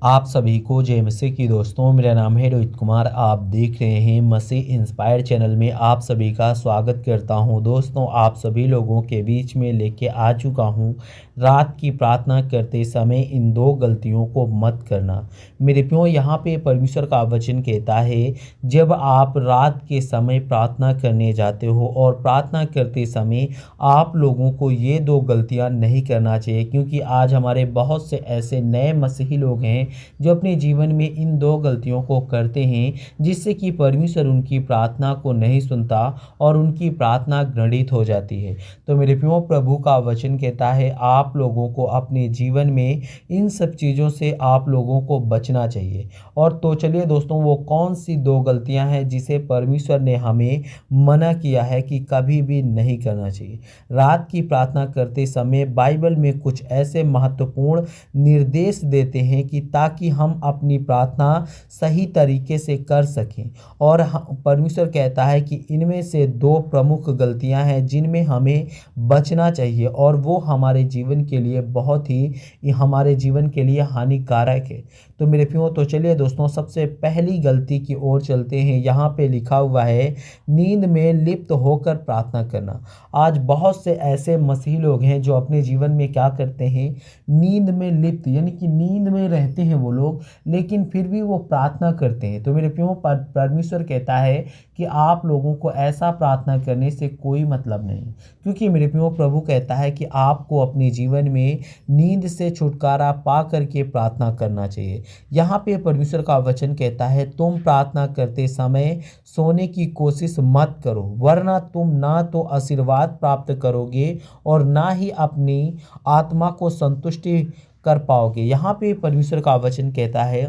आप सभी को जय मसीह की दोस्तों। मेरा नाम है रोहित कुमार। आप देख रहे हैं मसीह इंस्पायर चैनल में आप सभी का स्वागत करता हूं। दोस्तों, आप सभी लोगों के बीच में लेके आ चुका हूं रात की प्रार्थना करते समय इन दो गलतियों को मत करना। मेरे प्रियो, यहाँ पे परमेश्वर का वचन कहता है, जब आप रात के समय प्रार्थना करने जाते हो और प्रार्थना करते समय आप लोगों को ये दो गलतियाँ नहीं करना चाहिए, क्योंकि आज हमारे बहुत से ऐसे नए मसीही लोग हैं जो अपने जीवन में इन दो गलतियों को करते हैं, जिससे कि परमेश्वर उनकी प्रार्थना को नहीं सुनता और उनकी प्रार्थना घृणित हो जाती है। तो मेरे प्रियो, प्रभु का वचन कहता है आप लोगों को अपने जीवन में इन सब चीज़ों से आप लोगों को बचना चाहिए। और तो चलिए दोस्तों, वो कौन सी दो गलतियां हैं जिसे परमेश्वर ने हमें मना किया है कि कभी भी नहीं करना चाहिए। रात की प्रार्थना करते समय बाइबल में कुछ ऐसे महत्वपूर्ण निर्देश देते हैं कि ताकि हम अपनी प्रार्थना सही तरीके से कर सकें। और परमेश्वर कहता है कि इनमें से दो प्रमुख गलतियां हैं जिनमें हमें बचना चाहिए, और वो हमारे जीवन के लिए बहुत ही हमारे जीवन के लिए हानिकारक है। तो मेरे प्रियो, तो चलिए दोस्तों, सबसे पहली गलती की ओर चलते हैं। यहाँ पे लिखा हुआ है, नींद में लिप्त होकर प्रार्थना करना। आज बहुत से ऐसे मसीही लोग हैं जो अपने जीवन में क्या करते हैं, नींद में लिप्त यानी कि नींद में रहते हैं वो लोग, लेकिन फिर भी वो प्रार्थना करते हैं। तो मेरे प्रियो, परमेश्वर कहता है कि आप लोगों को ऐसा प्रार्थना करने से कोई मतलब नहीं, क्योंकि मेरे प्रियो, प्रभु कहता है कि आपको अपने जीवन में नींद से छुटकारा पा करके प्रार्थना करना चाहिए। यहाँ पे परमेश्वर का वचन कहता है, तुम प्रार्थना करते समय सोने की कोशिश मत करो, वरना तुम ना तो आशीर्वाद प्राप्त करोगे और ना ही अपनी आत्मा को संतुष्टि कर पाओगे। यहाँ पे परमेश्वर का वचन कहता है,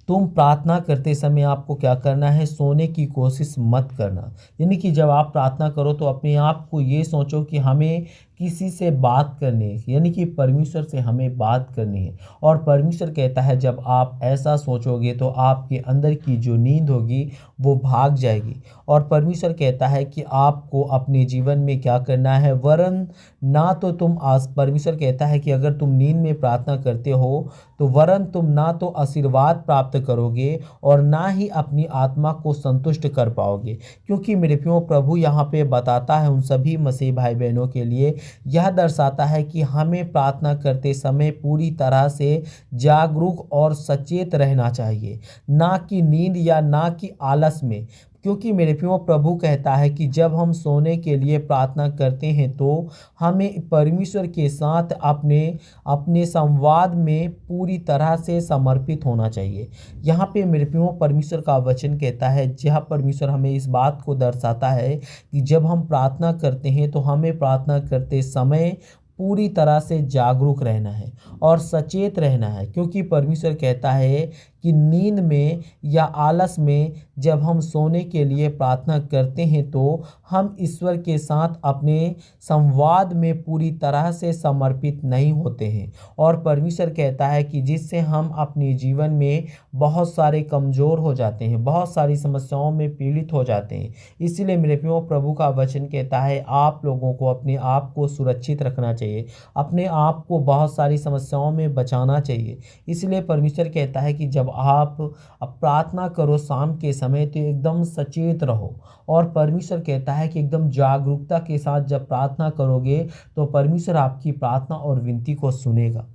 तुम प्रार्थना करते समय आपको क्या करना है, सोने की कोशिश मत करना। यानी कि जब आप प्रार्थना करो तो अपने आप को ये सोचो कि हमें किसी से बात करनी है, यानी कि परमेश्वर से हमें बात करनी है। और परमेश्वर कहता है जब आप ऐसा सोचोगे तो आपके अंदर की जो नींद होगी वो भाग जाएगी। और परमेश्वर कहता है कि आपको अपने जीवन में क्या करना है, वरन ना तो तुम परमेश्वर कहता है कि अगर तुम नींद में प्रार्थना करते हो तो वरन तुम ना तो आशीर्वाद प्राप्त करोगे और ना ही अपनी आत्मा को संतुष्ट कर पाओगे। क्योंकि मेरे प्रियो, प्रभु यहाँ पे बताता है उन सभी मसीह भाई बहनों के लिए, यह दर्शाता है कि हमें प्रार्थना करते समय पूरी तरह से जागरूक और सचेत रहना चाहिए, ना कि नींद या ना कि आलस में। क्योंकि मेरे प्रियो, प्रभु कहता है कि जब हम सोने के लिए प्रार्थना करते हैं तो हमें परमेश्वर के साथ अपने अपने संवाद में पूरी तरह से समर्पित होना चाहिए। यहाँ पे मेरे प्रियो, परमेश्वर का वचन कहता है, जहाँ परमेश्वर हमें इस बात को दर्शाता है कि जब हम प्रार्थना करते हैं तो हमें प्रार्थना करते समय पूरी तरह से जागरूक रहना है और सचेत रहना है। क्योंकि परमेश्वर कहता है कि नींद में या आलस में जब हम सोने के लिए प्रार्थना करते हैं तो हम ईश्वर के साथ अपने संवाद में पूरी तरह से समर्पित नहीं होते हैं। और परमेश्वर कहता है कि जिससे हम अपने जीवन में बहुत सारे कमज़ोर हो जाते हैं, बहुत सारी समस्याओं में पीड़ित हो जाते हैं। इसीलिए मेरे प्रियो, प्रभु का वचन कहता है आप लोगों को अपने आप को सुरक्षित रखना चाहिए, अपने आप को बहुत सारी समस्याओं में बचाना चाहिए। इसलिए परमेश्वर कहता है कि जब आप प्रार्थना करो शाम के समय तो एकदम सचेत रहो। और परमेश्वर कहता है कि एकदम जागरूकता के साथ जब प्रार्थना करोगे तो परमेश्वर आपकी प्रार्थना और विनती को सुनेगा।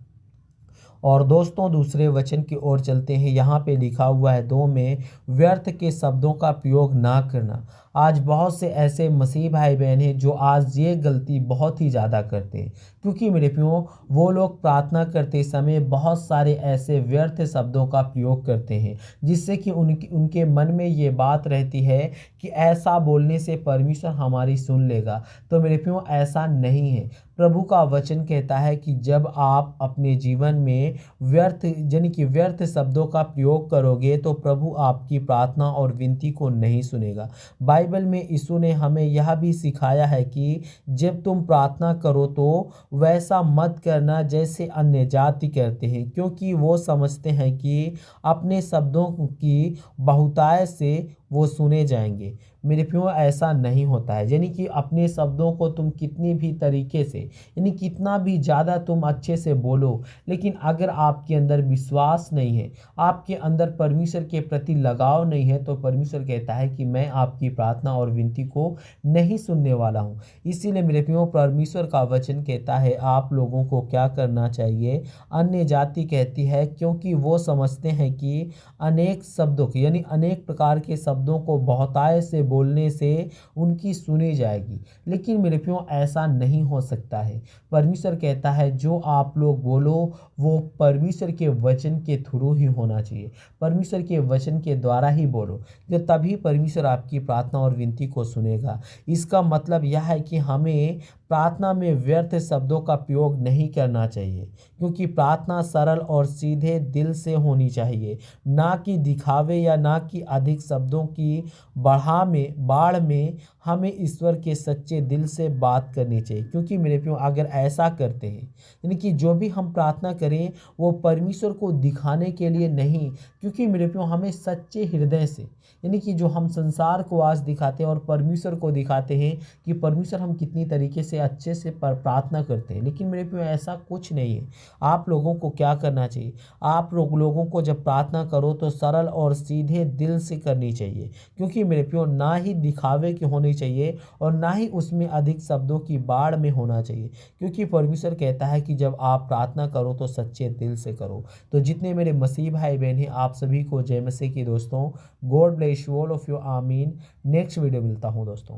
और दोस्तों, दूसरे वचन की ओर चलते हैं। यहाँ पे लिखा हुआ है 2 में, व्यर्थ के शब्दों का प्रयोग ना करना। आज बहुत से ऐसे मसीह भाई बहन हैं जो आज ये गलती बहुत ही ज़्यादा करते हैं। क्योंकि मेरे प्रियो, वो लोग प्रार्थना करते समय बहुत सारे ऐसे व्यर्थ शब्दों का प्रयोग करते हैं, जिससे कि उनके मन में ये बात रहती है कि ऐसा बोलने से परमेश्वर हमारी सुन लेगा। तो मेरे प्रियो, ऐसा नहीं है। प्रभु का वचन कहता है कि जब आप अपने जीवन में व्यर्थ शब्दों का प्रयोग करोगे तो प्रभु आपकी प्रार्थना और विनती को नहीं सुनेगा। बाइबल में यीशु ने हमें यह भी सिखाया है कि जब तुम प्रार्थना करो तो वैसा मत करना जैसे अन्य जाति करते हैं, क्योंकि वो समझते हैं कि अपने शब्दों की बहुतायत से वो सुने जाएंगे। मेरे प्रियो ऐसा नहीं होता है, यानी कि अपने शब्दों को तुम कितनी भी तरीके से, यानी कितना भी ज़्यादा तुम अच्छे से बोलो, लेकिन अगर आपके अंदर विश्वास नहीं है, आपके अंदर परमेश्वर के प्रति लगाव नहीं है, तो परमेश्वर कहता है कि मैं आपकी प्रार्थना और विनती को नहीं सुनने वाला हूँ। इसीलिए मेरे प्रियो परमेश्वर का वचन कहता है आप लोगों को क्या करना चाहिए। अन्य जाति कहती है क्योंकि वो समझते हैं कि अनेक शब्दों की, यानी अनेक प्रकार के शब्दों को बहुतायत से बोलने से उनकी सुनी जाएगी, लेकिन मेरे प्रियो ऐसा नहीं हो सकता है। परमेश्वर कहता है जो आप लोग बोलो वो परमेश्वर के वचन के थ्रू ही होना चाहिए, परमेश्वर के वचन के द्वारा ही बोलो, जो तभी परमेश्वर आपकी प्रार्थना और विनती को सुनेगा। इसका मतलब यह है कि हमें प्रार्थना में व्यर्थ शब्दों का प्रयोग नहीं करना चाहिए, क्योंकि प्रार्थना सरल और सीधे दिल से होनी चाहिए, ना कि दिखावे या ना कि अधिक शब्दों की बाढ़ में हमें ईश्वर के सच्चे दिल से बात करनी चाहिए। क्योंकि मेरे प्रियो अगर ऐसा करते हैं, यानी कि जो भी हम प्रार्थना करें वो परमेश्वर को दिखाने के लिए नहीं, क्योंकि मेरे प्रियो हमें सच्चे हृदय से, यानी कि जो हम संसार को आज दिखाते हैं और परमेश्वर को दिखाते हैं कि परमेश्वर हम कितनी तरीके से अच्छे से प्रार्थना करते हैं, लेकिन मेरे प्रियो ऐसा कुछ नहीं है। आप लोगों को क्या करना चाहिए, आप लोगों को जब प्रार्थना करो तो सरल और सीधे दिल से करनी चाहिए, क्योंकि मेरे प्रियो ना ही दिखावे की होनी चाहिए और ना ही उसमें अधिक शब्दों की बाढ़ में होना चाहिए, क्योंकि परमेश्वर कहता है कि जब आप प्रार्थना करो तो सच्चे दिल से करो। तो जितने मेरे मसीह भाई बहन हैं आप सभी को जय मसीह की दोस्तों। God bless you all of you, आमीन। नेक्स्ट वीडियो मिलता हूँ दोस्तों।